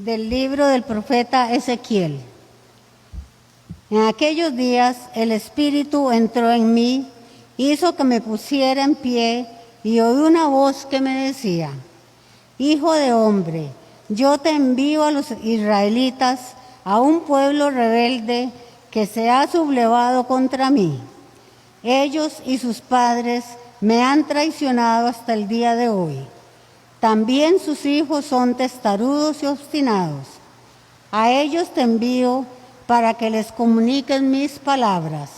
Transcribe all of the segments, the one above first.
Del libro del profeta Ezequiel. En aquellos días el Espíritu entró en mí, hizo que me pusiera en pie y oí una voz que me decía: Hijo de hombre, yo te envío a los israelitas, a un pueblo rebelde que se ha sublevado contra mí. Ellos y sus padres me han traicionado hasta el día de hoy. También sus hijos son testarudos y obstinados. A ellos te envío para que les comuniques mis palabras,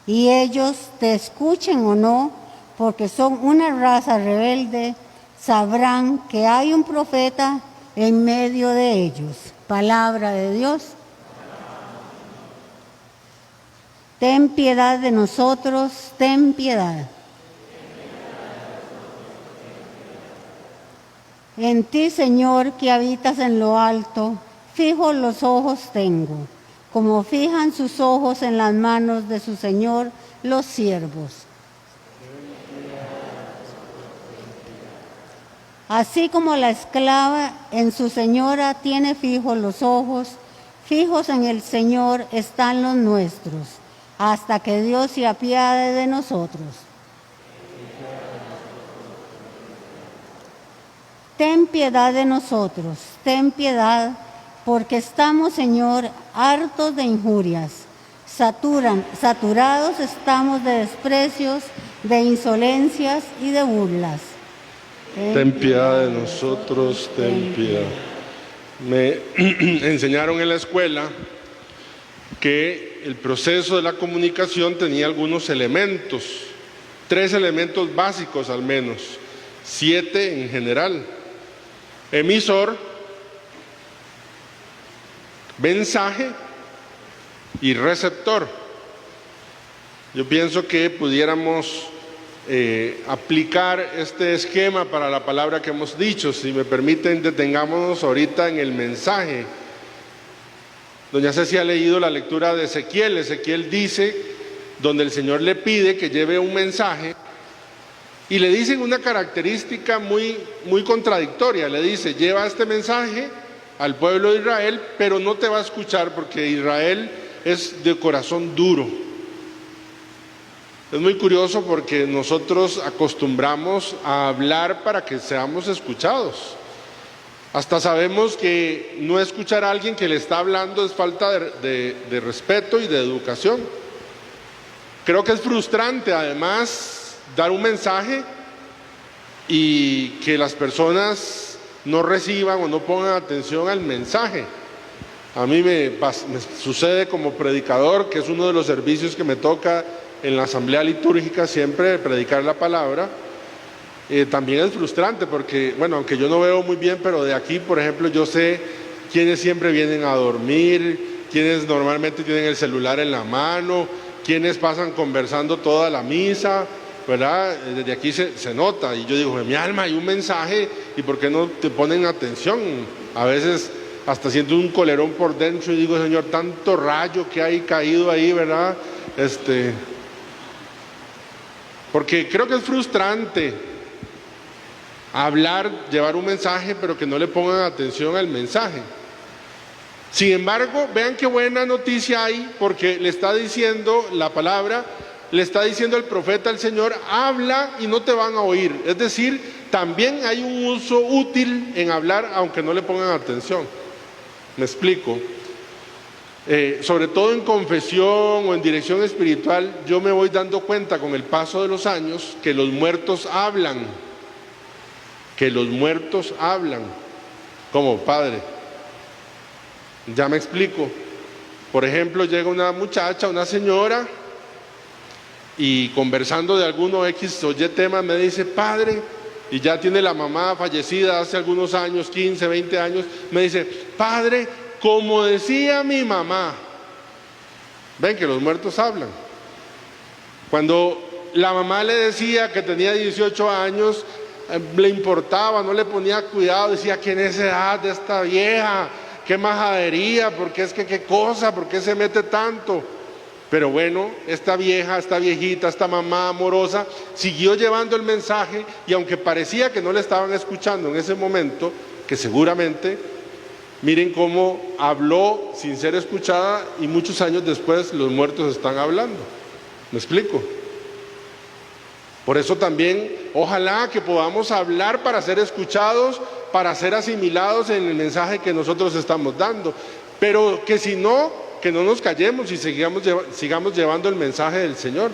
y ellos te escuchen o no, porque son una raza rebelde. Sabrán que hay un profeta en medio de ellos. Palabra de Dios. Ten piedad de nosotros, ten piedad. En ti, Señor, que habitas en lo alto, fijos los ojos tengo, como fijan sus ojos en las manos de su Señor los siervos. Así como la esclava en su señora tiene fijos los ojos, fijos en el Señor están los nuestros, hasta que Dios se apiade de nosotros. Ten piedad de nosotros, ten piedad, porque estamos, Señor, hartos de injurias. Saturados estamos de desprecios, de insolencias y de burlas. Ten piedad de nosotros, ten piedad. Me enseñaron en la escuela que el proceso de la comunicación tenía algunos elementos, 3 elementos básicos al menos, 7 en general: emisor, mensaje y receptor. Yo pienso que pudiéramos aplicar este esquema para la palabra que hemos dicho. Si me permiten, detengámonos ahorita en el mensaje. Doña Ceci ha leído la lectura de Ezequiel. Ezequiel dice, donde el Señor le pide que lleve un mensaje, y le dicen una característica muy contradictoria. Le dice: lleva este mensaje al pueblo de Israel, pero no te va a escuchar porque Israel es de corazón duro. Es muy curioso porque nosotros acostumbramos a hablar para que seamos escuchados. Hasta sabemos que no escuchar a alguien que le está hablando es falta de respeto y de educación. Creo que es frustrante, además, dar un mensaje y que las personas no reciban o no pongan atención al mensaje. A mí me sucede como predicador, que es uno de los servicios que me toca en la asamblea litúrgica, siempre predicar la palabra. También es frustrante porque, bueno, aunque yo no veo muy bien, pero de aquí, por ejemplo, yo sé quiénes siempre vienen a dormir, quiénes normalmente tienen el celular en la mano, quiénes pasan conversando toda la misa, ¿verdad? Desde aquí se nota, y yo digo: en mi alma hay un mensaje, ¿y por qué no te ponen atención? A veces hasta siento un colerón por dentro y digo: Señor, tanto rayo que hay caído ahí, ¿verdad? Porque creo que es frustrante hablar, llevar un mensaje, pero que no le pongan atención al mensaje. Sin embargo, vean qué buena noticia hay, porque le está diciendo la palabra, le está diciendo el profeta al Señor: habla y no te van a oír. Es decir, también hay un uso útil en hablar, aunque no le pongan atención. Me explico. Sobre todo en confesión o en dirección espiritual, yo me voy dando cuenta con el paso de los años que los muertos hablan. Que los muertos hablan. Como padre. Ya me explico. Por ejemplo, llega una muchacha, una señora, y conversando de alguno X o Y tema me dice: padre, y ya tiene la mamá fallecida hace algunos años, 15, 20 años, me dice: padre, como decía mi mamá. Ven que los muertos hablan. Cuando la mamá le decía que tenía 18 años, le importaba, no le ponía cuidado, decía: ¿quién es esa edad de esta vieja? ¿Qué majadería? ¿Por qué es que qué cosa? ¿Por qué se mete tanto? Pero bueno, esta vieja, esta viejita, esta mamá amorosa siguió llevando el mensaje, y aunque parecía que no le estaban escuchando en ese momento, que seguramente Miren cómo habló sin ser escuchada y muchos años después los muertos están hablando. ¿Me explico? Por eso también, ojalá que podamos hablar para ser escuchados, para ser asimilados en el mensaje que nosotros estamos dando. Pero que si no, que no nos callemos y sigamos llevando el mensaje del Señor.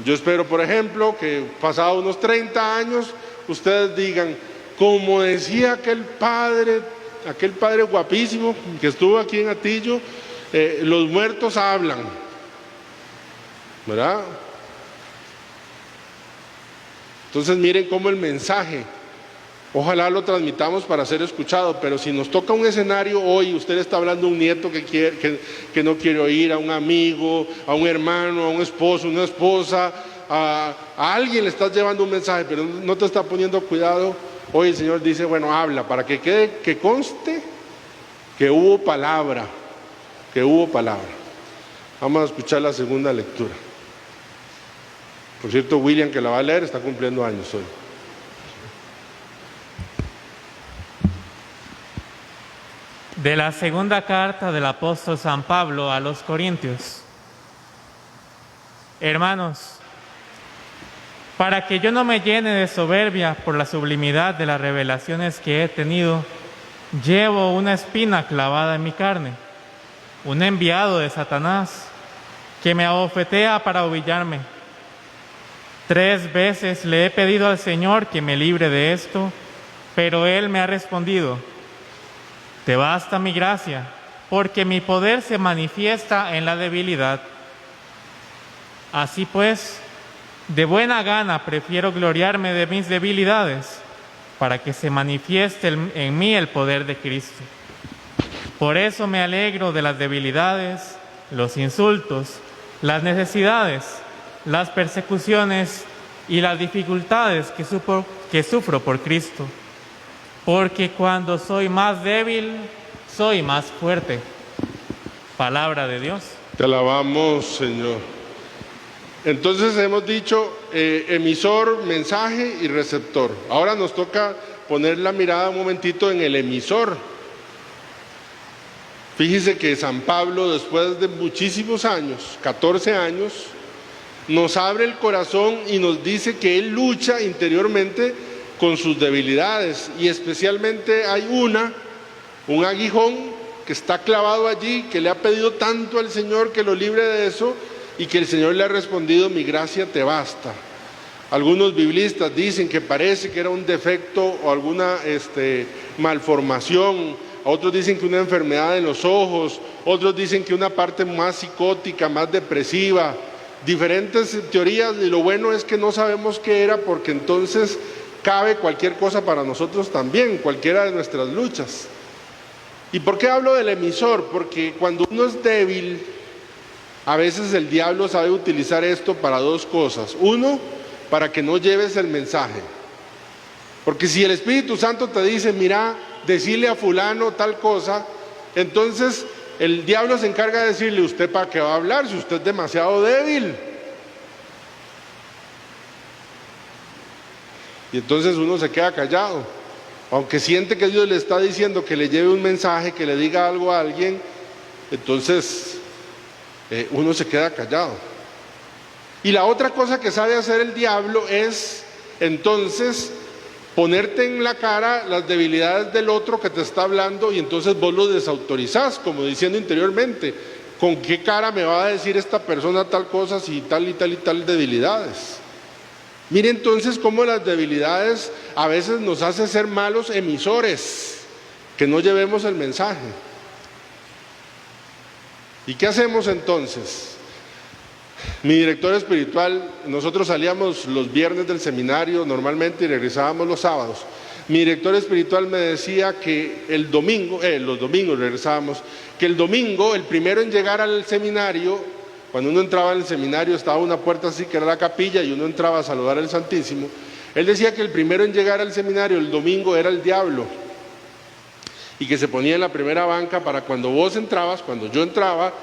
Yo espero, por ejemplo, que pasados unos 30 años, ustedes digan, como decía aquel padre guapísimo que estuvo aquí en Atillo, los muertos hablan, ¿verdad? Entonces miren cómo el mensaje, ojalá lo transmitamos para ser escuchado, pero si nos toca un escenario hoy, usted está hablando a un nieto que no quiere oír, a un amigo, a un hermano, a un esposo, una esposa, a alguien le estás llevando un mensaje, pero no te está poniendo cuidado. Hoy el Señor dice, bueno, habla, para que quede, que conste que hubo palabra, Vamos a escuchar la segunda lectura. Por cierto, William, que la va a leer, está cumpliendo años hoy. De la segunda carta del apóstol San Pablo a los Corintios. Hermanos, para que yo no me llene de soberbia por la sublimidad de las revelaciones que he tenido, llevo una espina clavada en mi carne, un enviado de Satanás que me abofetea para humillarme. 3 veces le he pedido al Señor que me libre de esto, pero Él me ha respondido, te basta mi gracia, porque mi poder se manifiesta en la debilidad. Así pues, de buena gana prefiero gloriarme de mis debilidades, para que se manifieste en mí el poder de Cristo. Por eso me alegro de las debilidades, los insultos, las necesidades, las persecuciones y las dificultades que sufro por Cristo. Porque cuando soy más débil, soy más fuerte. Palabra de Dios. Te alabamos, Señor. Entonces hemos dicho emisor, mensaje y receptor. Ahora nos toca poner la mirada un momentito en el emisor. Fíjese que San Pablo, después de muchísimos años, 14 años, nos abre el corazón y nos dice que él lucha interiormente con sus debilidades, y especialmente hay un aguijón que está clavado allí, que le ha pedido tanto al Señor que lo libre de eso, y que el Señor le ha respondido, mi gracia te basta. Algunos biblistas dicen que parece que era un defecto o alguna malformación, otros dicen que una enfermedad en los ojos, otros dicen que una parte más psicótica, más depresiva, diferentes teorías, y lo bueno es que no sabemos qué era, porque entonces cabe cualquier cosa para nosotros también, cualquiera de nuestras luchas. ¿Y por qué hablo del emisor? Porque cuando uno es débil, a veces el diablo sabe utilizar esto para 2 cosas. 1, para que no lleves el mensaje. Porque si el Espíritu Santo te dice, mira, decirle a fulano tal cosa, entonces el diablo se encarga de decirle, ¿usted para qué va a hablar si usted es demasiado débil? Y entonces uno se queda callado, aunque siente que Dios le está diciendo que le lleve un mensaje, que le diga algo a alguien, entonces uno se queda callado. Y la otra cosa que sabe hacer el diablo es entonces ponerte en la cara las debilidades del otro que te está hablando, y entonces vos lo desautorizás, como diciendo interiormente, ¿con qué cara me va a decir esta persona tal cosa si tal y tal y tal debilidades? Mire entonces cómo las debilidades a veces nos hace ser malos emisores, que no llevemos el mensaje. ¿Y qué hacemos entonces? Mi director espiritual, nosotros salíamos los viernes del seminario normalmente y regresábamos los sábados. Mi director espiritual me decía que los domingos regresábamos, que el domingo, el primero en llegar al seminario, cuando uno entraba en el seminario estaba una puerta así que era la capilla y uno entraba a saludar al Santísimo. Él decía que el primero en llegar al seminario el domingo era el diablo, y que se ponía en la primera banca para cuando vos entrabas, cuando yo entraba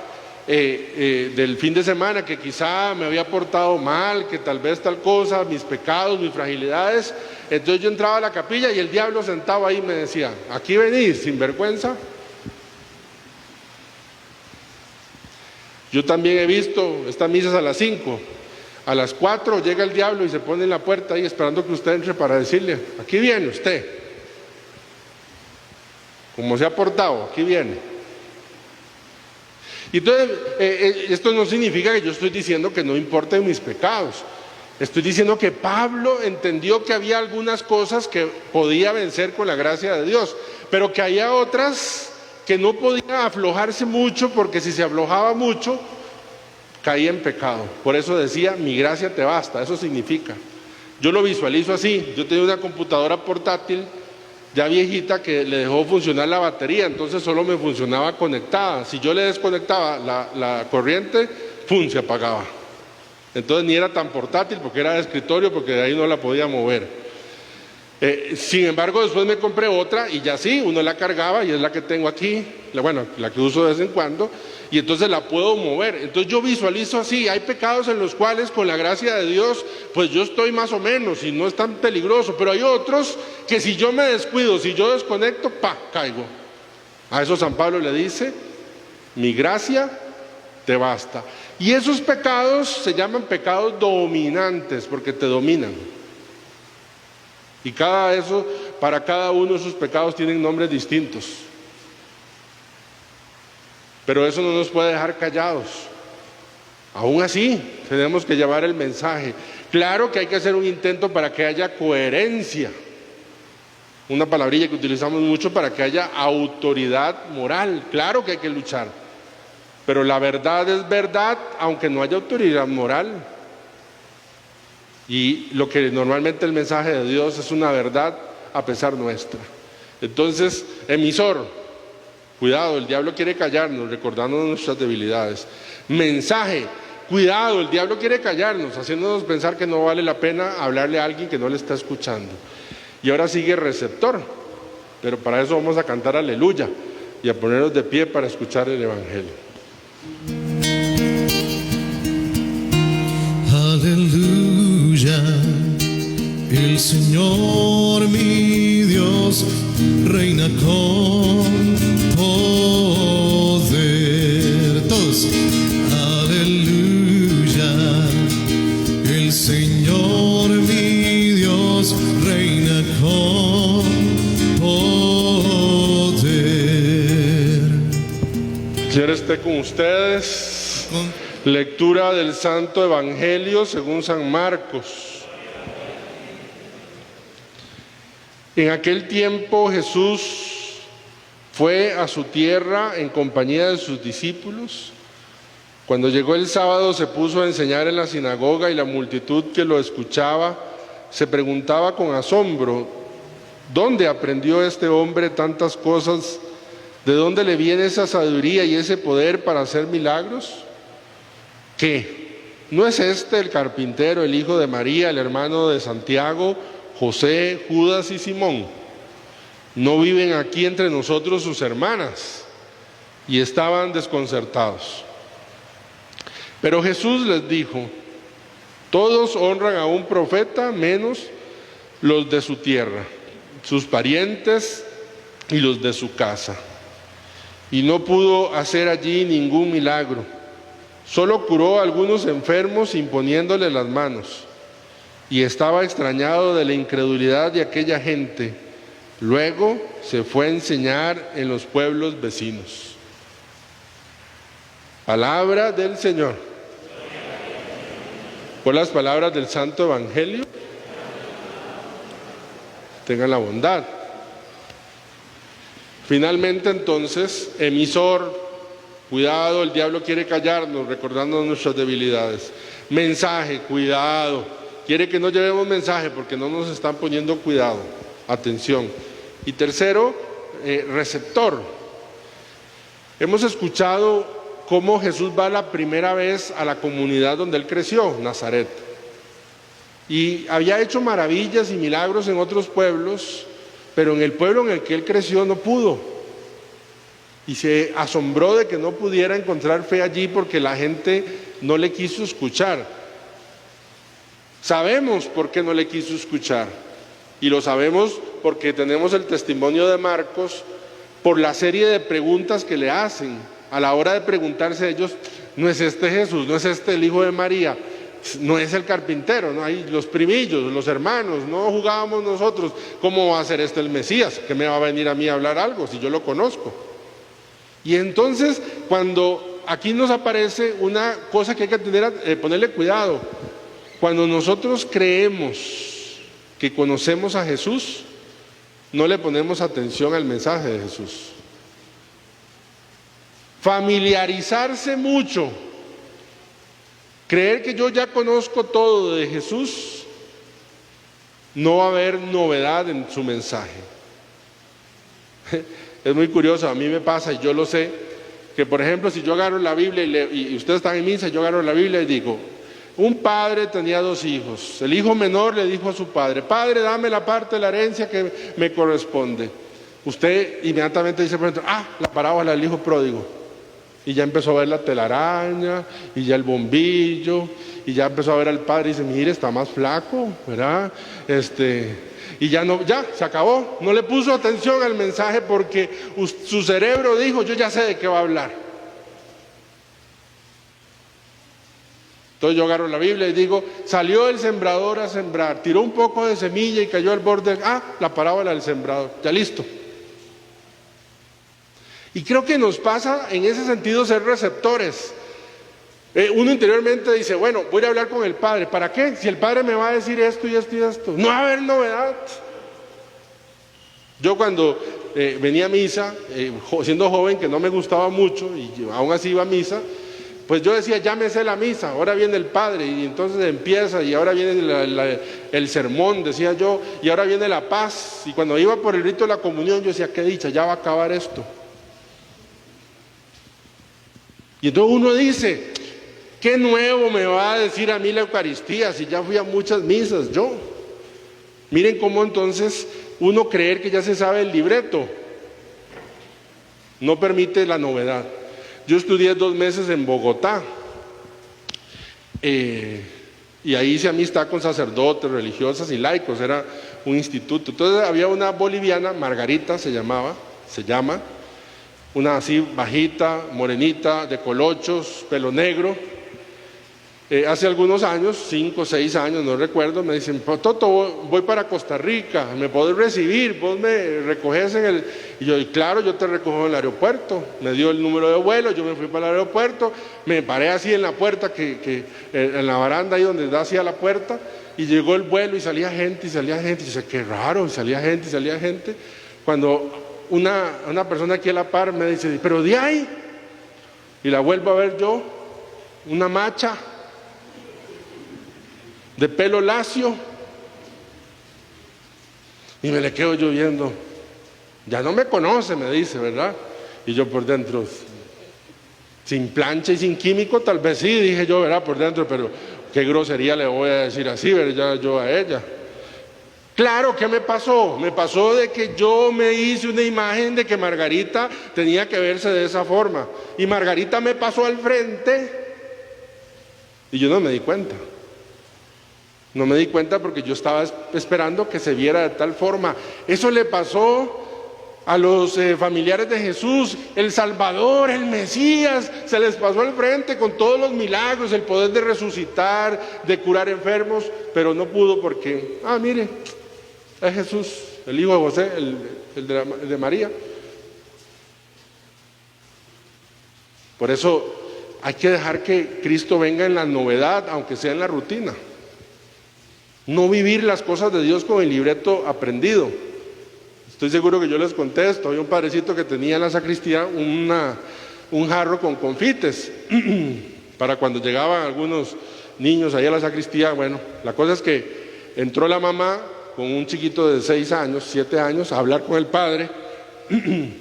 del fin de semana, que quizá me había portado mal, que tal vez tal cosa, mis pecados, mis fragilidades, Entonces yo entraba a la capilla y el diablo sentado ahí me decía, aquí venís, sinvergüenza. Yo también he visto estas misas a las 5. A las 4 llega el diablo y se pone en la puerta ahí esperando que usted entre para decirle, aquí viene usted. Como se ha portado, aquí viene. Y entonces, esto no significa que yo estoy diciendo que no importen mis pecados. Estoy diciendo que Pablo entendió que había algunas cosas que podía vencer con la gracia de Dios, pero que había otras que no podía aflojarse mucho, porque si se aflojaba mucho, caía en pecado. Por eso decía, mi gracia te basta. Eso significa. Yo lo visualizo así. Yo tenía una computadora portátil ya viejita que le dejó funcionar la batería, entonces solo me funcionaba conectada. Si yo le desconectaba la corriente, ¡pum!, se apagaba. Entonces ni era tan portátil porque era de escritorio, porque de ahí no la podía mover. Sin embargo, después me compré otra y ya sí, uno la cargaba y es la que tengo aquí, la que uso de vez en cuando, y entonces la puedo mover. Entonces yo visualizo así, hay pecados en los cuales con la gracia de Dios, pues yo estoy más o menos y no es tan peligroso, pero hay otros que si yo me descuido, si yo desconecto, caigo. A eso San Pablo le dice, mi gracia te basta. Y esos pecados se llaman pecados dominantes porque te dominan. Y para cada uno de esos pecados tienen nombres distintos. Pero eso no nos puede dejar callados. Aún así, tenemos que llevar el mensaje. Claro que hay que hacer un intento para que haya coherencia. Una palabrilla que utilizamos mucho, para que haya autoridad moral. Claro que hay que luchar. Pero la verdad es verdad, aunque no haya autoridad moral. Y lo que normalmente el mensaje de Dios es una verdad a pesar nuestra. Entonces, emisor, cuidado, el diablo quiere callarnos, recordándonos nuestras debilidades. Mensaje, cuidado, el diablo quiere callarnos, haciéndonos pensar que no vale la pena hablarle a alguien que no le está escuchando. Y ahora sigue receptor, pero para eso vamos a cantar aleluya y a ponernos de pie para escuchar el Evangelio. Aleluya, el Señor mi Dios reina con poder. Todos, aleluya, el Señor mi Dios reina con poder. El Señor esté con ustedes. Lectura del Santo Evangelio según San Marcos. En aquel tiempo Jesús fue a su tierra en compañía de sus discípulos. Cuando llegó el sábado se puso a enseñar en la sinagoga y la multitud que lo escuchaba se preguntaba con asombro, ¿dónde aprendió este hombre tantas cosas? ¿De dónde le viene esa sabiduría y ese poder para hacer milagros? ¿Qué? ¿No es este el carpintero, el hijo de María, el hermano de Santiago, José, Judas y Simón? ¿No viven aquí entre nosotros sus hermanas? Y estaban desconcertados. Pero Jesús les dijo, todos honran a un profeta menos los de su tierra, sus parientes y los de su casa. Y no pudo hacer allí ningún milagro. Solo curó a algunos enfermos imponiéndole las manos, y estaba extrañado de la incredulidad de aquella gente. Luego se fue a enseñar en los pueblos vecinos. Palabra del Señor. Por las palabras del Santo Evangelio, tengan la bondad. Finalmente, entonces, emisor, cuidado, el diablo quiere callarnos, recordándonos nuestras debilidades. Mensaje, cuidado. Quiere que no llevemos mensaje porque no nos están poniendo cuidado. Atención. Y tercero, receptor. Hemos escuchado cómo Jesús va la primera vez a la comunidad donde él creció, Nazaret. Y había hecho maravillas y milagros en otros pueblos, pero en el pueblo en el que él creció no pudo. Y se asombró de que no pudiera encontrar fe allí porque la gente no le quiso escuchar. Sabemos por qué no le quiso escuchar. Y lo sabemos porque tenemos el testimonio de Marcos por la serie de preguntas que le hacen. A la hora de preguntarse ellos, no es este Jesús, no es este el hijo de María, no es el carpintero, no hay los primillos, los hermanos, no jugábamos nosotros. ¿Cómo va a ser este el Mesías? ¿Qué me va a venir a mí a hablar algo si yo lo conozco? Y entonces, cuando aquí nos aparece una cosa que hay que ponerle cuidado, cuando nosotros creemos que conocemos a Jesús, no le ponemos atención al mensaje de Jesús. Familiarizarse mucho, creer que yo ya conozco todo de Jesús, no va a haber novedad en su mensaje. Es muy curioso, a mí me pasa y yo lo sé, que por ejemplo si yo agarro la Biblia y ustedes están en misa, yo agarro la Biblia y digo, un padre tenía 2 hijos, el hijo menor le dijo a su padre, padre, dame la parte de la herencia que me corresponde. Usted inmediatamente dice, por ejemplo, la parábola del hijo pródigo. Y ya empezó a ver la telaraña, y ya el bombillo, y ya empezó a ver al padre y dice, mire, está más flaco, ¿verdad? Y ya se acabó. No le puso atención al mensaje porque su cerebro dijo, yo ya sé de qué va a hablar. Entonces yo agarro la Biblia y digo, salió el sembrador a sembrar, tiró un poco de semilla y cayó al borde, la parábola del sembrador, ya listo. Y creo que nos pasa en ese sentido ser receptores. Uno interiormente dice, bueno, voy a hablar con el Padre. ¿Para qué? Si el Padre me va a decir esto y esto y esto. No va a haber novedad. Yo cuando venía a misa, siendo joven, que no me gustaba mucho, y aún así iba a misa, pues yo decía, ya me sé la misa, ahora viene el Padre, y entonces empieza, y ahora viene el sermón, decía yo, y ahora viene la paz. Y cuando iba por el rito de la comunión, yo decía, qué dicha, ya va a acabar esto. Y entonces uno dice, ¿qué nuevo me va a decir a mí la Eucaristía si ya fui a muchas misas yo? Miren cómo entonces uno creer que ya se sabe el libreto no permite la novedad. Yo estudié 2 meses en Bogotá y ahí hice amistad con sacerdotes, religiosas y laicos, era un instituto. Entonces había una boliviana, Margarita se llama, una así bajita, morenita, de colochos, pelo negro. Hace algunos años, 5 o 6 años, no recuerdo, me dicen, Toto, voy para Costa Rica, ¿me podés recibir? ¿Vos me recoges en el...? Y yo, claro, yo te recojo en el aeropuerto. Me dio el número de vuelo, yo me fui para el aeropuerto, me paré así en la puerta, en la baranda ahí donde da hacia la puerta, y llegó el vuelo y salía gente, y dice, qué raro, y salía gente. Cuando una persona aquí a la par me dice, pero de ahí, y la vuelvo a ver yo, una macha de pelo lacio, y me le quedo yo viendo, ya no me conoce, me dice, ¿verdad? Y yo por dentro, sin plancha y sin químico, tal vez sí, dije yo, ¿verdad? Por dentro, pero qué grosería le voy a decir así, ¿verdad? Yo a ella. Claro, ¿qué me pasó? Me pasó de que yo me hice una imagen de que Margarita tenía que verse de esa forma. Y Margarita me pasó al frente y yo no me di cuenta. No me di cuenta porque yo estaba esperando que se viera de tal forma. Eso le pasó a los familiares de Jesús, el Salvador, el Mesías, se les pasó al frente con todos los milagros, el poder de resucitar, de curar enfermos, pero no pudo porque, mire, es Jesús, el hijo de José, el de María. Por eso hay que dejar que Cristo venga en la novedad, aunque sea en la rutina. No vivir las cosas de Dios con el libreto aprendido. Estoy seguro que yo les contesto. Había un padrecito que tenía en la sacristía un jarro con confites para cuando llegaban algunos niños ahí a la sacristía. Bueno, la cosa es que entró la mamá con un chiquito de 6 años, 7 años, a hablar con el padre.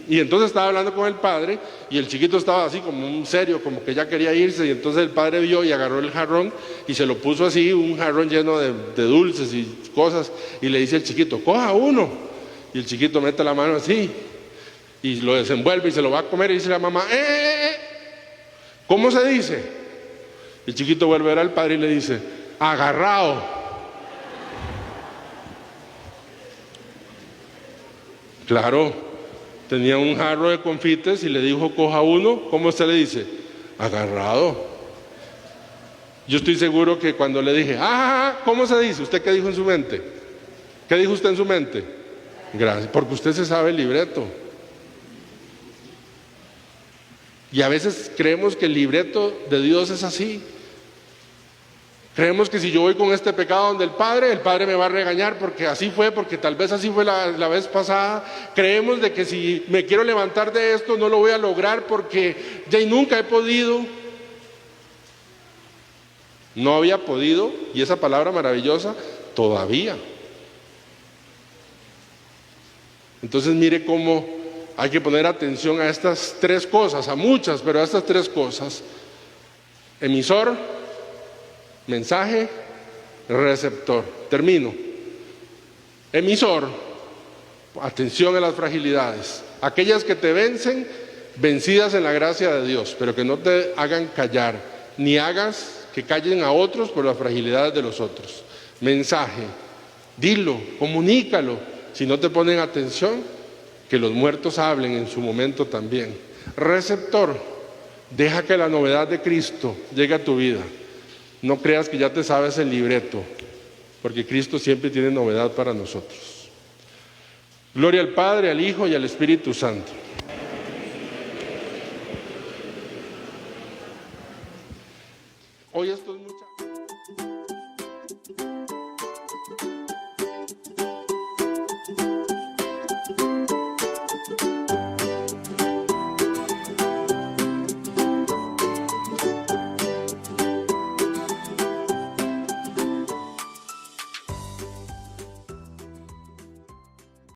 Y entonces estaba hablando con el padre y el chiquito estaba así como un serio, como que ya quería irse, y entonces el padre vio y agarró el jarrón y se lo puso así, un jarrón lleno de dulces y cosas, y le dice al chiquito, coja uno, y el chiquito mete la mano así y lo desenvuelve y se lo va a comer, y dice la mamá, ¿cómo se dice? El chiquito vuelve a ver al padre y le dice, agarrado. Claro, tenía un jarro de confites y le dijo, coja uno. ¿Cómo usted le dice? Agarrado. Yo estoy seguro que cuando le dije, ¿cómo se dice? ¿Usted qué dijo en su mente? ¿Qué dijo usted en su mente? Gracias, porque usted se sabe el libreto. Y a veces creemos que el libreto de Dios es así. Creemos que si yo voy con este pecado donde el Padre me va a regañar porque así fue, porque tal vez así fue la vez pasada. Creemos de que si me quiero levantar de esto no lo voy a lograr porque ya nunca he podido. No había podido, y esa palabra maravillosa, todavía. Entonces mire cómo hay que poner atención a estas tres cosas, a muchas, pero a estas tres cosas. Emisor, mensaje, receptor. Termino. Emisor, atención a las fragilidades, aquellas que te vencen, vencidas en la gracia de Dios, pero que no te hagan callar, ni hagas que callen a otros por las fragilidades de los otros. Mensaje, dilo, comunícalo. Si no te ponen atención, que los muertos hablen en su momento también. Receptor, deja que la novedad de Cristo llegue a tu vida. No creas que ya te sabes el libreto, porque Cristo siempre tiene novedad para nosotros. Gloria al Padre, al Hijo y al Espíritu Santo. Hoy estos